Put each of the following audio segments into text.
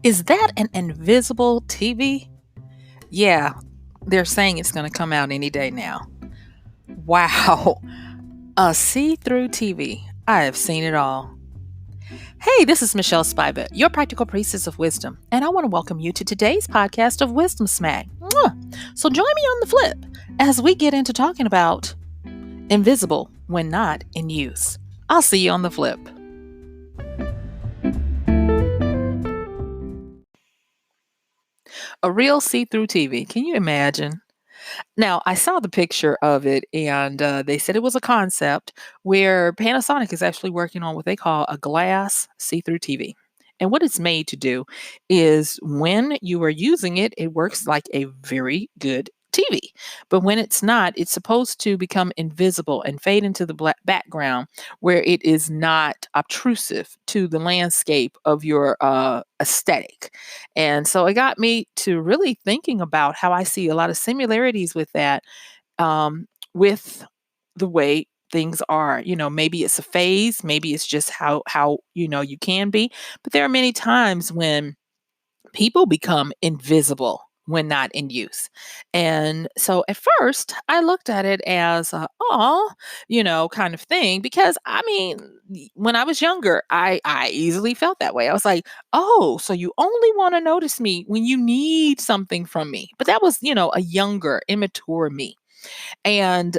Is that an invisible TV? Yeah, they're saying it's going to come out any day now. Wow, a see through TV. I have seen it all. Hey, this is MichelleSpiva, your practical priestess of wisdom, and I want to welcome you to today's podcast of Wisdom Smack. Mwah! So join me on the flip as we get into talking about invisible when not in use. I'll see you on the flip. A real see through TV. Can you imagine? Now, I saw the picture of it, and they said it was a concept where Panasonic is actually working on what they call a glass see through TV. And what it's made to do is when you are using it, it works like a very good TV. But when it's not, it's supposed to become invisible and fade into the black background where it is not obtrusive to the landscape of your aesthetic. And so it got me to really thinking about how I see a lot of similarities with that, with the way things are. Maybe it's a phase, maybe it's just how you can be, but there are many times when people become invisible when not in use. And so at first I looked at it as a oh, kind of thing because I mean, when I was younger, I easily felt that way. I was like, "Oh, so you only want to notice me when you need something from me." But that was, a younger, immature me. And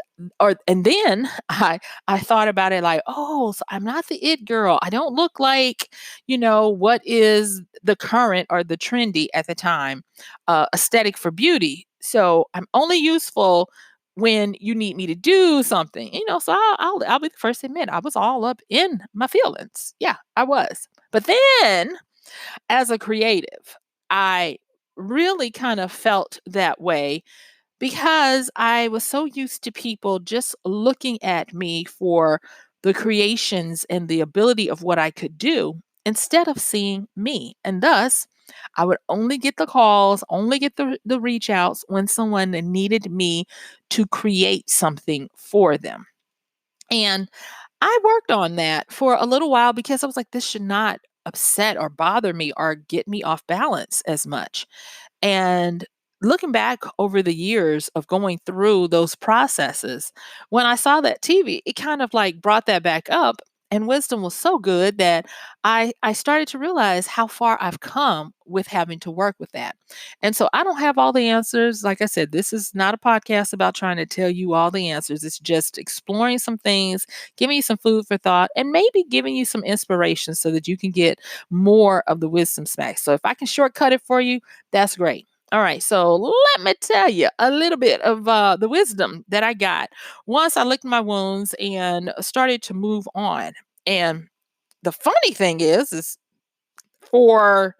then I thought about it like, oh, so I'm not the it girl. I don't look like, what is the current or the trendy at the time aesthetic for beauty. So I'm only useful when you need me to do something, so I'll be the first to admit I was all up in my feelings. Yeah, I was. But then as a creative, I really kind of felt that way because I was so used to people just looking at me for the creations and the ability of what I could do instead of seeing me. And thus, I would only get the calls, only get the reach outs when someone needed me to create something for them. And I worked on that for a little while because I was like, this should not upset or bother me or get me off balance as much. And looking back over the years of going through those processes, when I saw that TV, it kind of like brought that back up. And wisdom was so good that I started to realize how far I've come with having to work with that. And so I don't have all the answers. Like I said, this is not a podcast about trying to tell you all the answers. It's just exploring some things, giving you some food for thought, and maybe giving you some inspiration so that you can get more of the wisdom smack. So if I can shortcut it for you, that's great. All right, so let me tell you a little bit of the wisdom that I got once I licked my wounds and started to move on. And the funny thing is for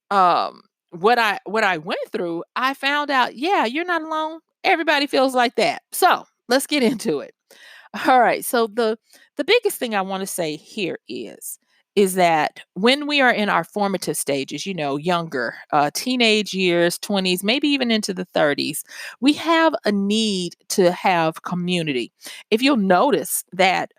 what I went through, I found out, yeah, you're not alone. Everybody feels like that. So let's get into it. All right. So the biggest thing I want to say here is that when we are in our formative stages, younger, teenage years, 20s, maybe even into the 30s, we have a need to have community. If you'll notice that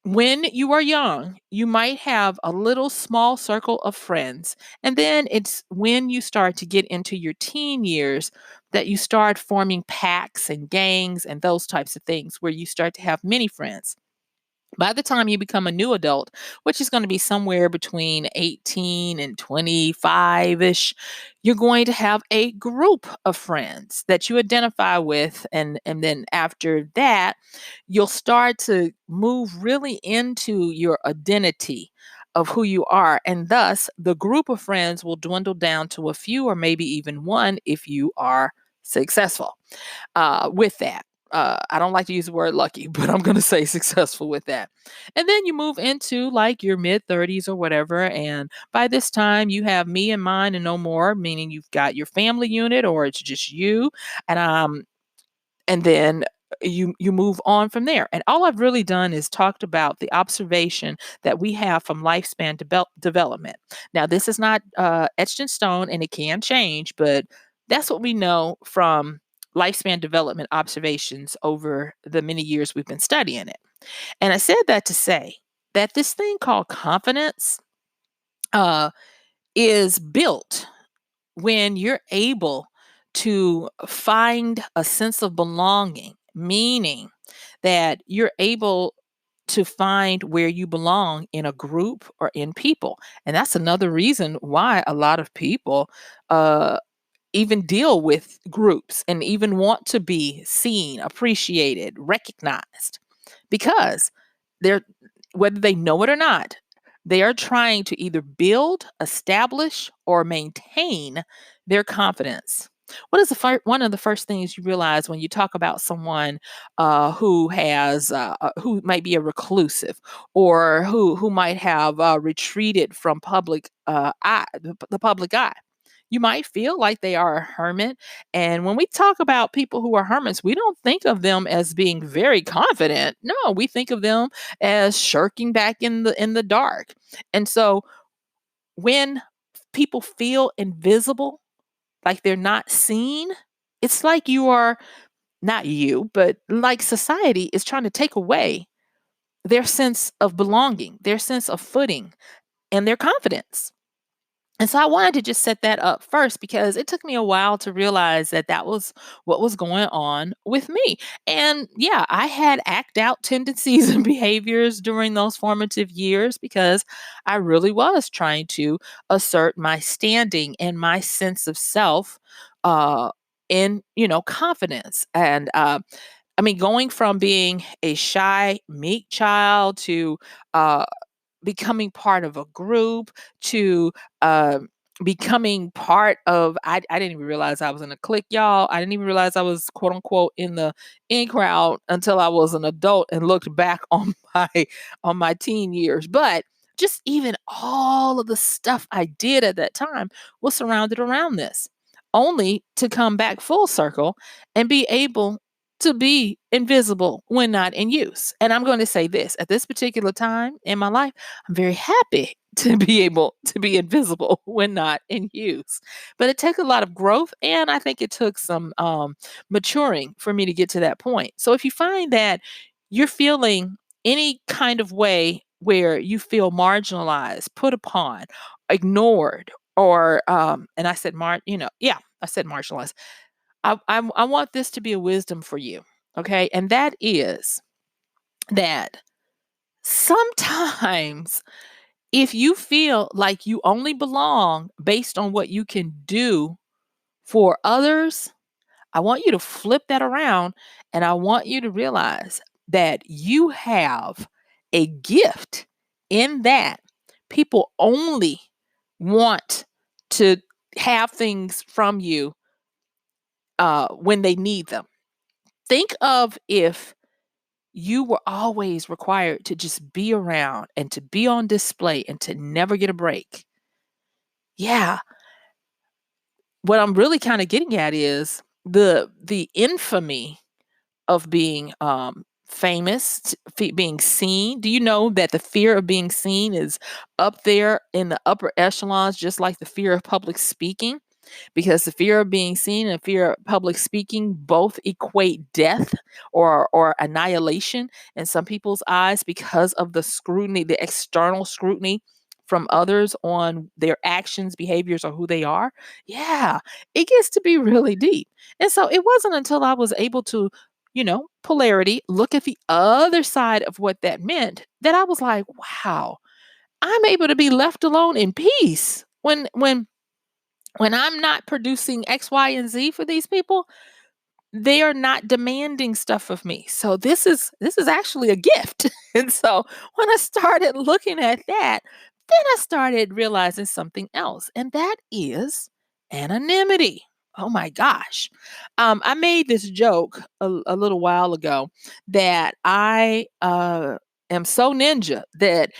when you are young, you might have a little small circle of friends. And then it's when you start to get into your teen years that you start forming packs and gangs and those types of things where you start to have many friends. By the time you become a new adult, which is going to be somewhere between 18 and 25 ish, you're going to have a group of friends that you identify with. And then after that, you'll start to move really into your identity of who you are. And thus, the group of friends will dwindle down to a few or maybe even one if you are successful with that. I don't like to use the word lucky, but I'm going to say successful with that. And then you move into like your mid 30s or whatever. And by this time, you have me and mine and no more, meaning you've got your family unit or it's just you. And then you move on from there. And all I've really done is talked about the observation that we have from lifespan development. Now, this is not etched in stone and it can change, but that's what we know from lifespan development observations over the many years we've been studying it. And I said that to say that this thing called confidence, uh, is built when you're able to find a sense of belonging, meaning that you're able to find where you belong in a group or in people. And that's another reason why a lot of people uh, even deal with groups and even want to be seen, appreciated, recognized, because they're, whether they know it or not, they are trying to either build, establish, or maintain their confidence. What is one of the first things you realize when you talk about someone who might be a reclusive, or who might have retreated from the public eye? You might feel like they are a hermit. And when we talk about people who are hermits, we don't think of them as being very confident. No, we think of them as shirking back in the dark. And so when people feel invisible, like they're not seen, it's like you are, not you, but like society is trying to take away their sense of belonging, their sense of footing, and their confidence. And so I wanted to just set that up first because it took me a while to realize that that was what was going on with me. And yeah, I had act out tendencies and behaviors during those formative years because I really was trying to assert my standing and my sense of self uh, in, confidence. And I mean, going from being a shy, meek child to uh, becoming part of a group to um, becoming part of I didn't even realize I was in a clique, y'all. I didn't even realize I was quote unquote in the in crowd until I was an adult and looked back on my teen years. But just even all of the stuff I did at that time was surrounded around this, only to come back full circle and be able to be invisible when not in use. And I'm going to say this, at this particular time in my life, I'm very happy to be able to be invisible when not in use. But it took a lot of growth, and I think it took some maturing for me to get to that point. So if you find that you're feeling any kind of way where you feel marginalized, put upon, ignored, or and I said yeah, I said marginalized. I want this to be a wisdom for you, okay? And that is that sometimes if you feel like you only belong based on what you can do for others, I want you to flip that around, and I want you to realize that you have a gift in that people only want to have things from you when they need them. Think of if you were always required to just be around and to be on display and to never get a break. Yeah, what I'm really kind of getting at is the infamy of being famous, being seen. Do you know that the fear of being seen is up there in the upper echelons, just like the fear of public speaking? Because the fear of being seen and fear of public speaking both equate death or annihilation in some people's eyes because of the scrutiny, the external scrutiny from others on their actions, behaviors, or who they are. Yeah, it gets to be really deep. And so it wasn't until I was able to, polarity, look at the other side of what that meant, that I was like, wow, I'm able to be left alone in peace when I'm not producing X, Y, and Z for these people. They are not demanding stuff of me. So this is actually a gift. And so when I started looking at that, then I started realizing something else, and that is anonymity. Oh my gosh. I made this joke a little while ago that I am so ninja that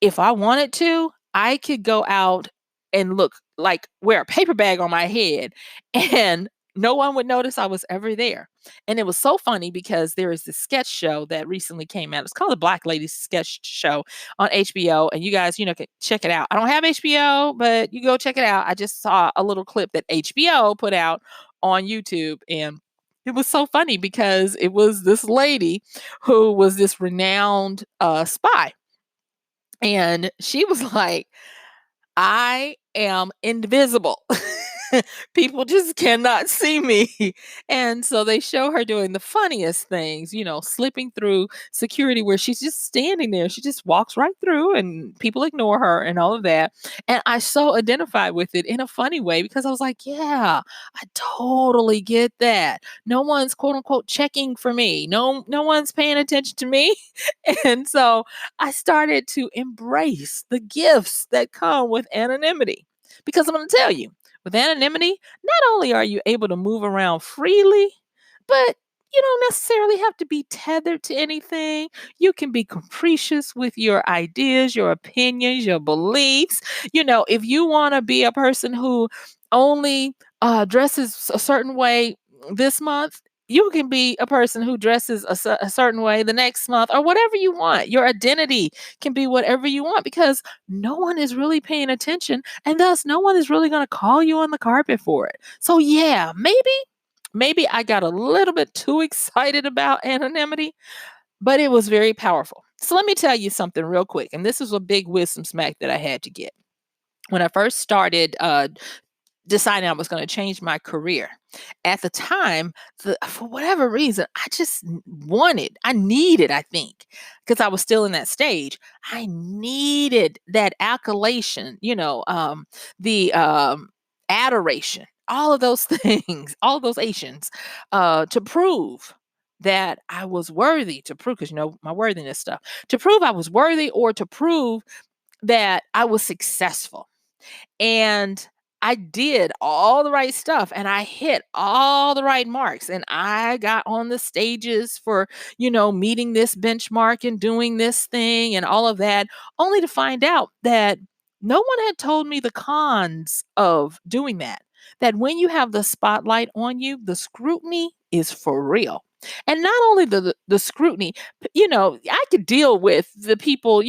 if I wanted to, I could go out and look like wear a paper bag on my head and no one would notice I was ever there. And it was so funny because there is this sketch show that recently came out. It's called the Black Ladies Sketch Show on HBO. And you guys, can check it out. I don't have HBO, but you go check it out. I just saw a little clip that HBO put out on YouTube. And it was so funny because it was this lady who was this renowned spy, and she was like, I am invisible. People just cannot see me. And so they show her doing the funniest things, slipping through security where she's just standing there. She just walks right through and people ignore her and all of that. And I so identified with it in a funny way because I was like, yeah, I totally get that. No one's quote unquote checking for me. No one's paying attention to me. And so I started to embrace the gifts that come with anonymity. Because I'm going to tell you, with anonymity, not only are you able to move around freely, but you don't necessarily have to be tethered to anything. You can be capricious with your ideas, your opinions, your beliefs. If you want to be a person who only dresses a certain way this month, you can be a person who dresses a certain way the next month or whatever you want. Your identity can be whatever you want because no one is really paying attention and thus no one is really going to call you on the carpet for it. So yeah, maybe I got a little bit too excited about anonymity, but it was very powerful. So let me tell you something real quick. And this is a big wisdom smack that I had to get. When I first started deciding I was going to change my career. At the time, for whatever reason, I just I needed, I think, because I was still in that stage, I needed that accolation, the adoration, all of those things, all of those Asians, to prove that I was worthy, to prove, because my worthiness stuff, to prove I was worthy or to prove that I was successful. And I did all the right stuff and I hit all the right marks and I got on the stages for, meeting this benchmark and doing this thing and all of that, only to find out that no one had told me the cons of doing that. That when you have the spotlight on you, the scrutiny is for real. And not only the scrutiny, I could deal with the people,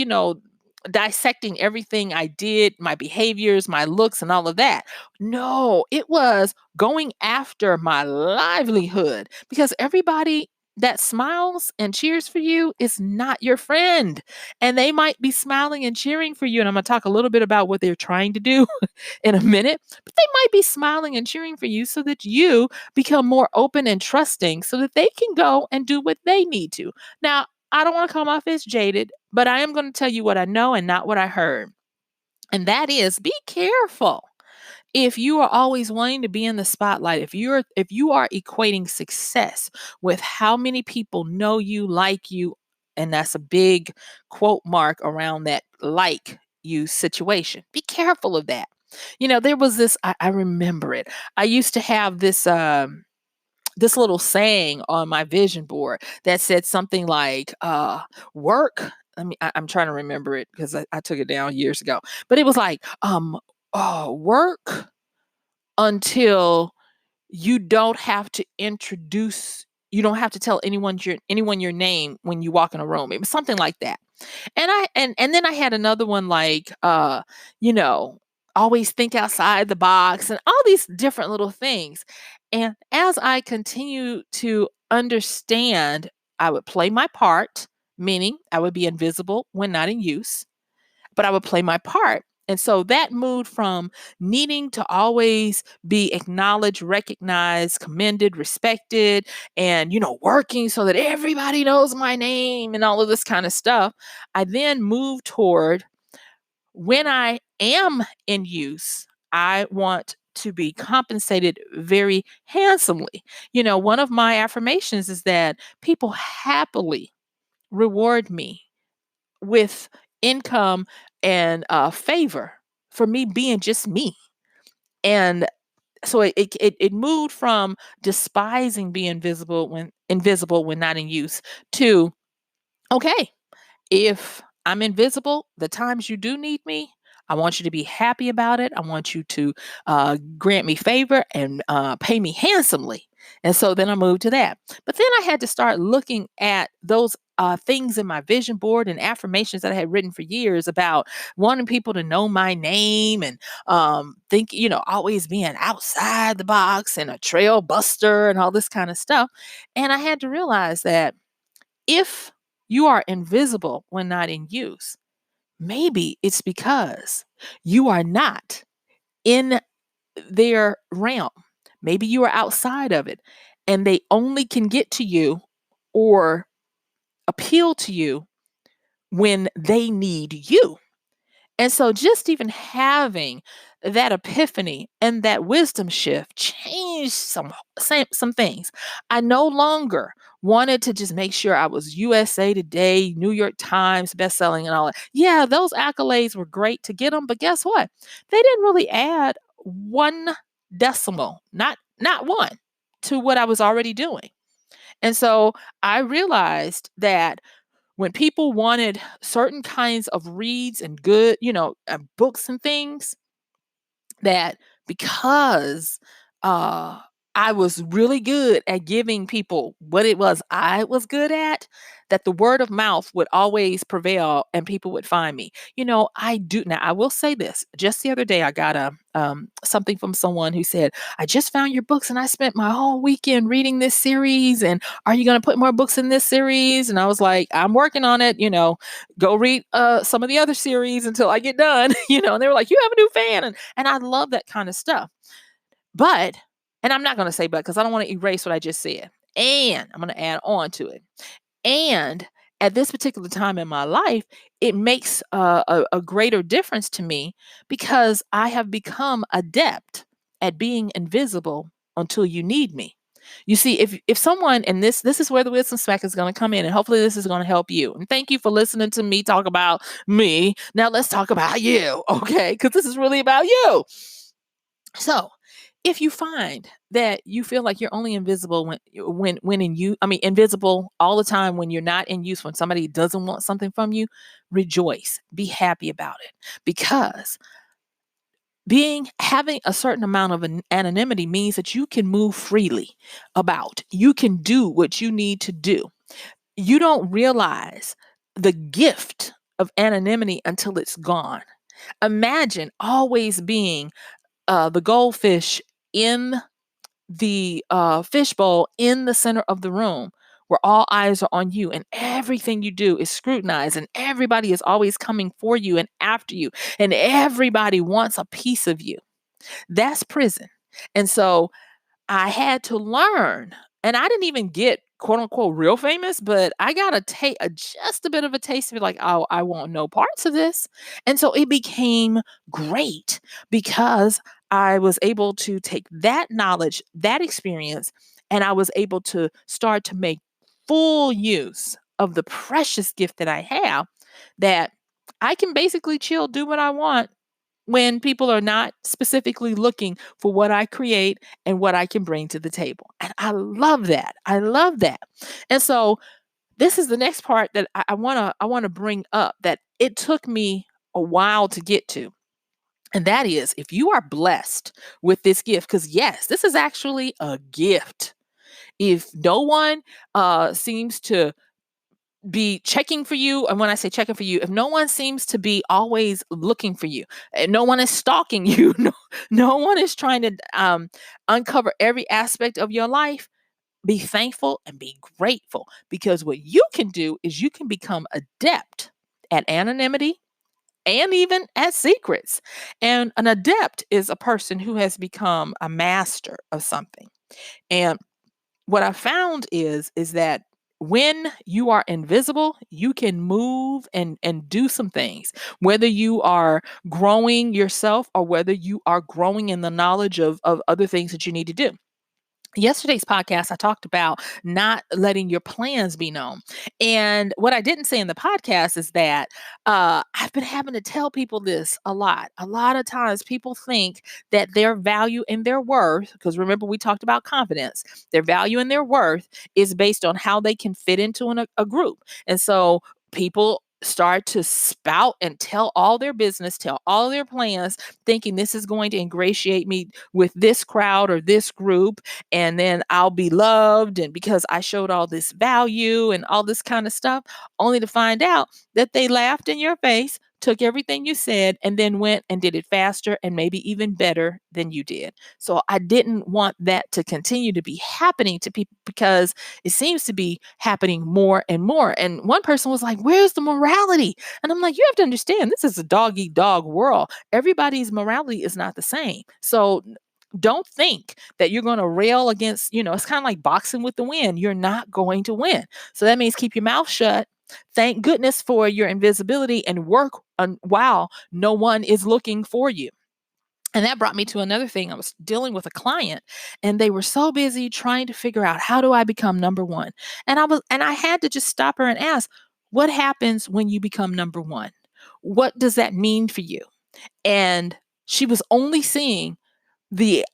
dissecting everything I did, my behaviors, my looks, and all of that. No, it was going after my livelihood because everybody that smiles and cheers for you is not your friend. And they might be smiling and cheering for you. And I'm going to talk a little bit about what they're trying to do in a minute, but they might be smiling and cheering for you so that you become more open and trusting so that they can go and do what they need to. Now, I don't want to come off as jaded, but I am going to tell you what I know and not what I heard. And that is be careful. If you are always wanting to be in the spotlight, if you are equating success with how many people know you, like you, and that's a big quote mark around that like you situation. Be careful of that. There was this, I remember it. I used to have this little saying on my vision board that said something like work. I'm trying to remember it because I took it down years ago, but it was like work until you don't have to you don't have to tell anyone your name when you walk in a room. It was something like that. And then I had another one like you know, always think outside the box and all these different little things. And as I continue to understand, I would play my part, meaning I would be invisible when not in use, but I would play my part. And so that moved from needing to always be acknowledged, recognized, commended, respected, and, working so that everybody knows my name and all of this kind of stuff. I then moved toward when I am in use, I want to be compensated very handsomely. One of my affirmations is that people happily reward me with income and favor for me being just me. And so it moved from despising being invisible when not in use to okay, if I'm invisible, the times you do need me, I want you to be happy about it. I want you to grant me favor and pay me handsomely. And so then I moved to that. But then I had to start looking at those things in my vision board and affirmations that I had written for years about wanting people to know my name and think, always being outside the box and a trail buster and all this kind of stuff. And I had to realize that if you are invisible when not in use, maybe it's because you are not in their realm. Maybe you are outside of it and they only can get to you or appeal to you when they need you. And so just even having that epiphany and that wisdom shift changed some things. I no longer wanted to just make sure I was USA Today, New York Times bestselling and all that. Yeah, those accolades were great to get them, but guess what? They didn't really add one decimal, not one, to what I was already doing. And so I realized that when people wanted certain kinds of reads and good, books and things, that because I was really good at giving people what it was I was good at, that the word of mouth would always prevail and people would find me. I do now. I will say this. Just the other day, I got a something from someone who said, "I just found your books and I spent my whole weekend reading this series. And are you going to put more books in this series?" And I was like, "I'm working on it. Go read some of the other series until I get done." And they were like, "You have a new fan," and I love that kind of stuff. But, and I'm not going to say but because I don't want to erase what I just said. And I'm going to add on to it. And at this particular time in my life, it makes a greater difference to me because I have become adept at being invisible until you need me. You see, if someone, and this is where the wisdom smack is going to come in, and hopefully this is going to help you. And thank you for listening to me talk about me. Now let's talk about you, okay? Because this is really about you. So, if you find that you feel like you're only invisible when in you, I mean invisible all the time when you're not in use, when somebody doesn't want something from you, rejoice, be happy about it, because having a certain amount of anonymity means that you can move freely about. You can do what you need to do. You don't realize the gift of anonymity until it's gone. Imagine always being the goldfish in the fishbowl in the center of the room where all eyes are on you and everything you do is scrutinized and everybody is always coming for you and after you and everybody wants a piece of you. That's prison. And so I had to learn, and I didn't even get quote unquote real famous, but I got just a bit of a taste of it, like, oh, I want no parts of this. And so it became great because I was able to take that knowledge, that experience, and I was able to start to make full use of the precious gift that I have, that I can basically chill, do what I want when people are not specifically looking for what I create and what I can bring to the table. And I love that. I love that. And so this is the next part that I wanna bring up, that it took me a while to get to. And that is, if you are blessed with this gift, because yes, this is actually a gift. If no one seems to be checking for you, and when I say checking for you, if no one seems to be always looking for you, and no one is stalking you, no one is trying to uncover every aspect of your life, be thankful and be grateful, because what you can do is you can become adept at anonymity and even at secrets. And an adept is a person who has become a master of something. And what I found is that when you are invisible, you can move and do some things, whether you are growing yourself or whether you are growing in the knowledge of other things that you need to do. Yesterday's podcast, I talked about not letting your plans be known. And what I didn't say in the podcast is that I've been having to tell people this a lot. A lot of times people think that their value and their worth, because remember, we talked about confidence, their value and their worth is based on how they can fit into a group. And so people start to spout and tell all their business, tell all their plans, thinking this is going to ingratiate me with this crowd or this group, and then I'll be loved, and because I showed all this value and all this kind of stuff, only to find out that they laughed in your face, took everything you said, and then went and did it faster and maybe even better than you did. So I didn't want that to continue to be happening to people because it seems to be happening more and more. And one person was like, "Where's the morality?" And I'm like, "You have to understand, this is a dog eat dog world. Everybody's morality is not the same. So don't think that you're going to rail against, it's kind of like boxing with the wind. You're not going to win. So that means keep your mouth shut. Thank goodness for your invisibility and work while no one is looking for you." And that brought me to another thing. I was dealing with a client and they were so busy trying to figure out, how do I become number one? And I had to just stop her and ask, what happens when you become number one? What does that mean for you? And she was only seeing the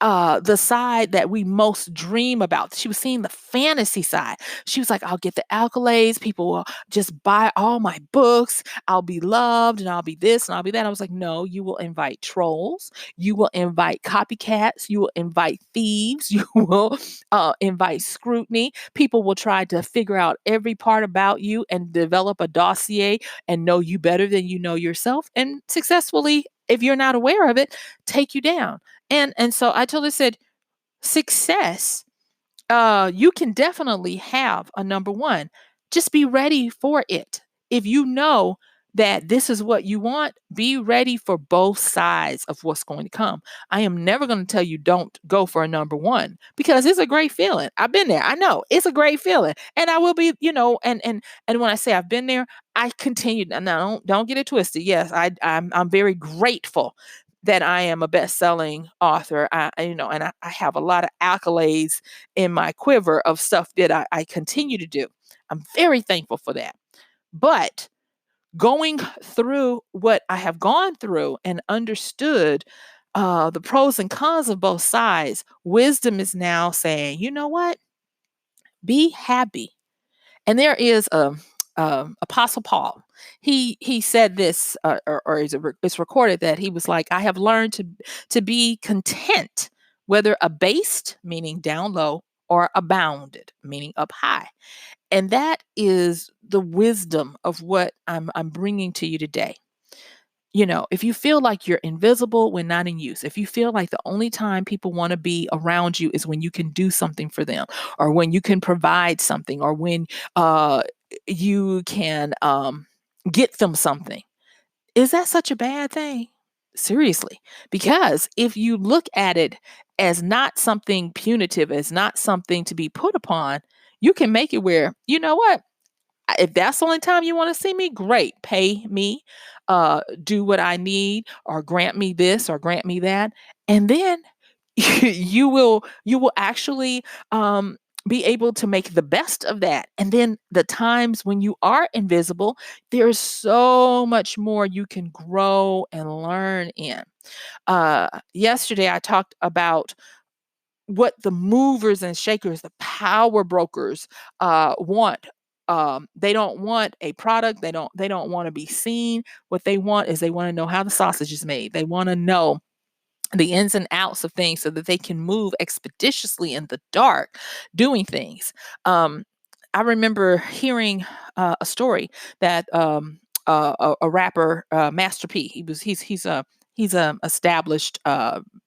side that we most dream about. She was seeing the fantasy side. She was like, "I'll get the accolades, people will just buy all my books, I'll be loved, and I'll be this and I'll be that." I was like, "No, you will invite trolls, you will invite copycats, you will invite thieves, you will invite scrutiny. People will try to figure out every part about you and develop a dossier and know you better than you know yourself, and successfully, if you're not aware of it, take you down." And so I told her, I said, "Success, you can definitely have a number one. Just be ready for it. If you know that this is what you want, be ready for both sides of what's going to come. I am never going to tell you don't go for a number one because it's a great feeling. I've been there. I know it's a great feeling, and I will be. And when I say I've been there, I continue. Now, don't get it twisted. Yes, I'm very grateful that I am a best-selling author. And I have a lot of accolades in my quiver of stuff that I continue to do. I'm very thankful for that. But going through what I have gone through and understood the pros and cons of both sides, wisdom is now saying, you know what? Be happy. And there is Apostle Paul. He said this, or it's recorded that he was like, "I have learned to be content, whether abased, meaning down low, or abounded, meaning up high." And that is the wisdom of what I'm bringing to you today. If you feel like you're invisible when not in use, if you feel like the only time people want to be around you is when you can do something for them, or when you can provide something, or when you can get them something, is that such a bad thing? Seriously. Because if you look at it as not something punitive, as not something to be put upon, you can make it where, you know what? If that's the only time you want to see me, great. Pay me, do what I need, or grant me this, or grant me that, and then you will actually be able to make the best of that. And then the times when you are invisible, there's so much more you can grow and learn in. Yesterday, I talked about what the movers and shakers, the power brokers, want. They don't want a product. They don't want to be seen. What they want is, they want to know how the sausage is made. They want to know the ins and outs of things so that they can move expeditiously in the dark doing things. Um, I remember hearing a story that a rapper, Master P. He's a established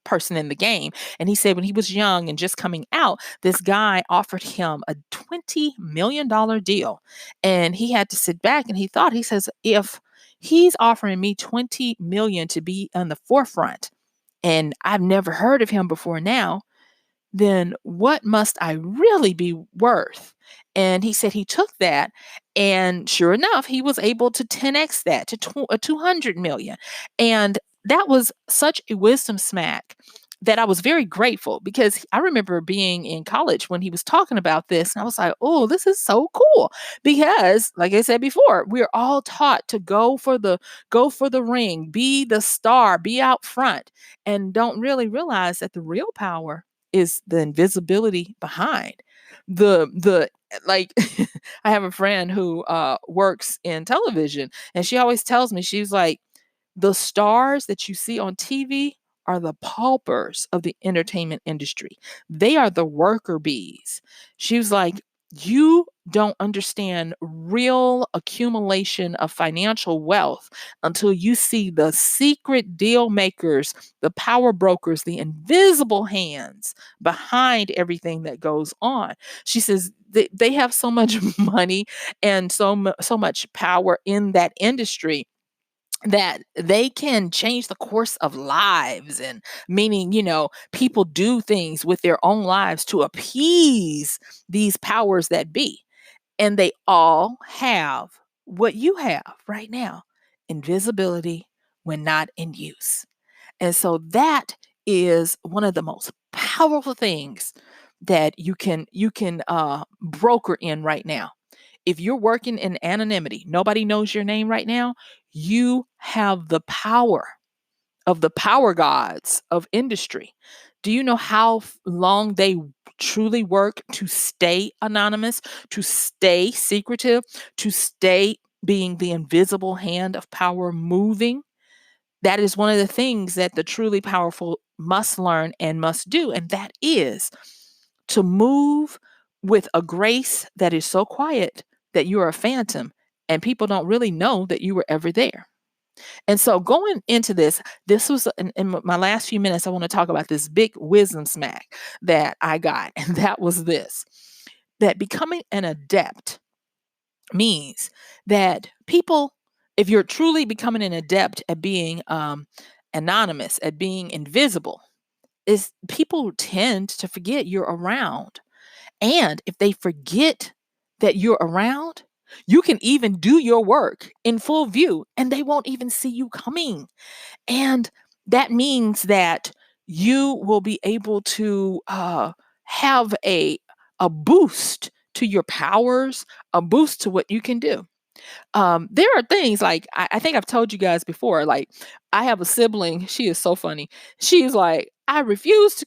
person in the game, and he said when he was young and just coming out, this guy offered him a $20 million deal, and he had to sit back and he thought. He says, if he's offering me 20 million to be on the forefront, and I've never heard of him before now, then what must I really be worth? And he said he took that, and sure enough, he was able to 10x that to 200 million. And that was such a wisdom smack that I was very grateful, because I remember being in college when he was talking about this, and I was like, "Oh, this is so cool." Because like I said before, we're all taught to go for the ring, be the star, be out front, and don't really realize that the real power is the invisibility behind the like. I have a friend who works in television, and she always tells me, she's like, the stars that you see on TV are the paupers of the entertainment industry. They are the worker bees. She was like, You don't understand real accumulation of financial wealth until you see the secret deal makers, the power brokers, the invisible hands behind everything that goes on. She says they have so much money and so much power in that industry that they can change the course of lives, and meaning, people do things with their own lives to appease these powers that be, and they all have what you have right now: invisibility when not in use. And so that is one of the most powerful things that you can broker in right now. If you're working in anonymity, nobody knows your name right now, you have the power of the power gods of industry. Do you know how long they truly work to stay anonymous, to stay secretive, to stay being the invisible hand of power moving? That is one of the things that the truly powerful must learn and must do. And that is to move with a grace that is so quiet that you're a phantom and people don't really know that you were ever there. And so going into this was in my last few minutes, I want to talk about this big wisdom smack that I got. And that was this: that becoming an adept means that people, if you're truly becoming an adept at being anonymous, at being invisible, is people tend to forget you're around. And if they forget that you're around, you can even do your work in full view and they won't even see you coming. And that means that you will be able to have a boost to your powers, a boost to what you can do. There are things like I think I've told you guys before. Like, I have a sibling. She is so funny. She's like, I refuse to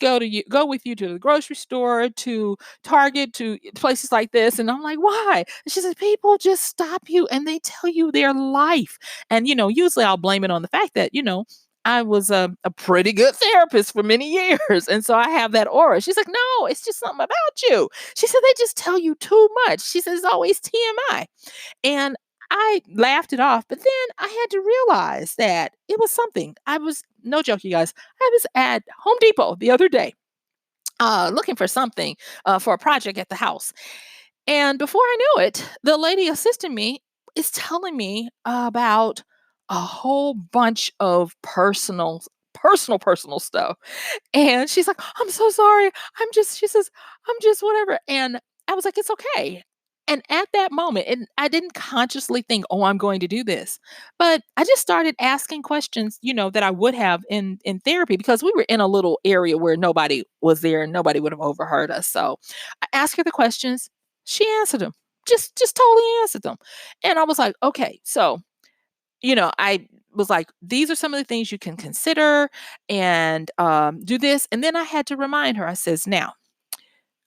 go with you to the grocery store, to Target, to places like this. And I'm like, why? And she says, people just stop you and they tell you their life. And usually I'll blame it on the fact that I was a pretty good therapist for many years. And so I have that aura. She's like, no, it's just something about you. She said, they just tell you too much. She says, it's always TMI. And I laughed it off, but then I had to realize that it was something. I was, no joke, you guys, I was at Home Depot the other day looking for something for a project at the house. And before I knew it, the lady assisting me is telling me about a whole bunch of personal stuff. And she's like, I'm so sorry. She says, I'm just whatever. And I was like, it's okay. And at that moment, and I didn't consciously think, oh, I'm going to do this. But I just started asking questions, that I would have in therapy, because we were in a little area where nobody was there and nobody would have overheard us. So I asked her the questions. She answered them. Just totally answered them. And I was like, okay, so I was like, these are some of the things you can consider and do this. And then I had to remind her, I says, now,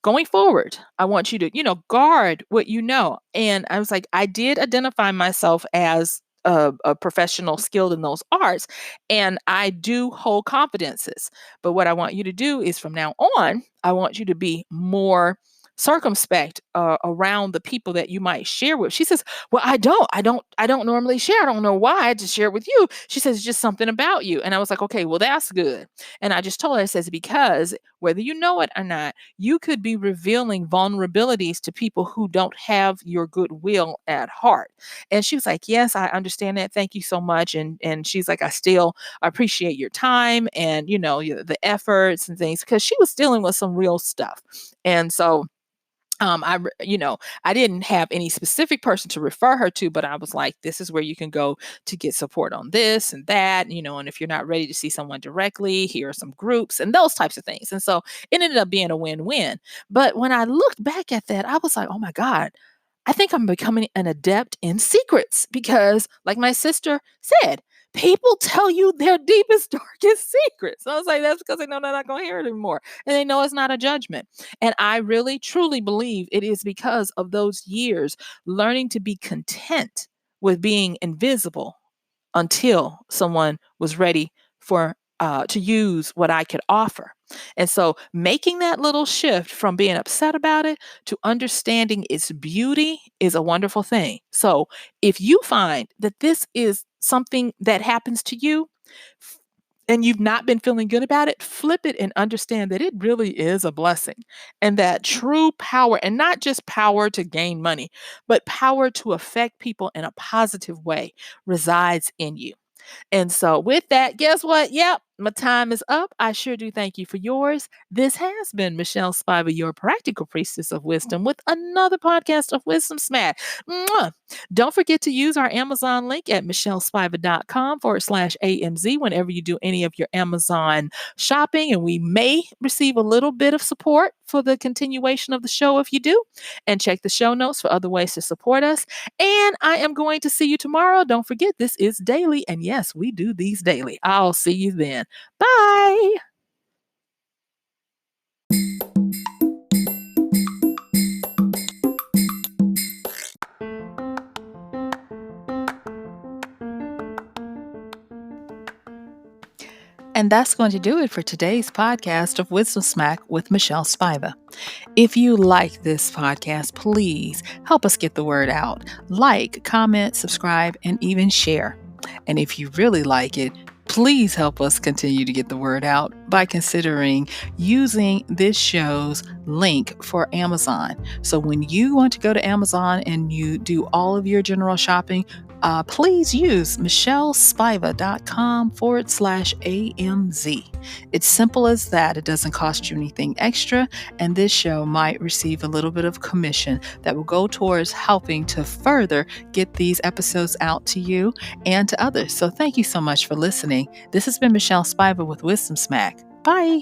going forward, I want you to, guard what you know. And I was like, I did identify myself as a professional skilled in those arts, and I do hold confidences. But what I want you to do is from now on, I want you to be more circumspect around the people that you might share with. She says, well, I don't normally share. I don't know why. I just share with you. She says, it's just something about you. And I was like, okay, well, that's good. And I just told her, I says, because whether you know it or not, you could be revealing vulnerabilities to people who don't have your goodwill at heart. And she was like, yes, I understand that. Thank you so much. And she's like, I still appreciate your time and, the efforts and things, because she was dealing with some real stuff. And so I didn't have any specific person to refer her to, but I was like, this is where you can go to get support on this and that, and if you're not ready to see someone directly, here are some groups and those types of things. And so it ended up being a win-win. But when I looked back at that, I was like, oh my God, I think I'm becoming an adept in secrets, because like my sister said, people tell you their deepest, darkest secrets. So I was like, that's because they know they're not going to hear it anymore. And they know it's not a judgment. And I really, truly believe it is because of those years learning to be content with being invisible until someone was ready for to use what I could offer. And so making that little shift from being upset about it to understanding its beauty is a wonderful thing. So if you find that this is something that happens to you, f- and you've not been feeling good about it, flip it and understand that it really is a blessing. And that true power, and not just power to gain money, but power to affect people in a positive way, resides in you. And so, with that, guess what? Yep, my time is up. I sure do thank you for yours. This has been Michelle Spiva, your practical priestess of wisdom, with another podcast of Wisdom Smack. Mwah. Don't forget to use our Amazon link at michellespiva.com/AMZ whenever you do any of your Amazon shopping. And we may receive a little bit of support for the continuation of the show if you do. And check the show notes for other ways to support us. And I am going to see you tomorrow. Don't forget, this is daily. And yes, we do these daily. I'll see you then. Bye. And that's going to do it for today's podcast of Wisdom Smack with Michelle Spiva. If you like this podcast, please help us get the word out. Like, comment, subscribe, and even share. And if you really like it, please help us continue to get the word out by considering using this show's link for Amazon. So when you want to go to Amazon and you do all of your general shopping, please use MichelleSpiva.com/AMZ. It's simple as that. It doesn't cost you anything extra, and this show might receive a little bit of commission that will go towards helping to further get these episodes out to you and to others. So thank you so much for listening. This has been Michelle Spiva with Wisdom Smack. Bye.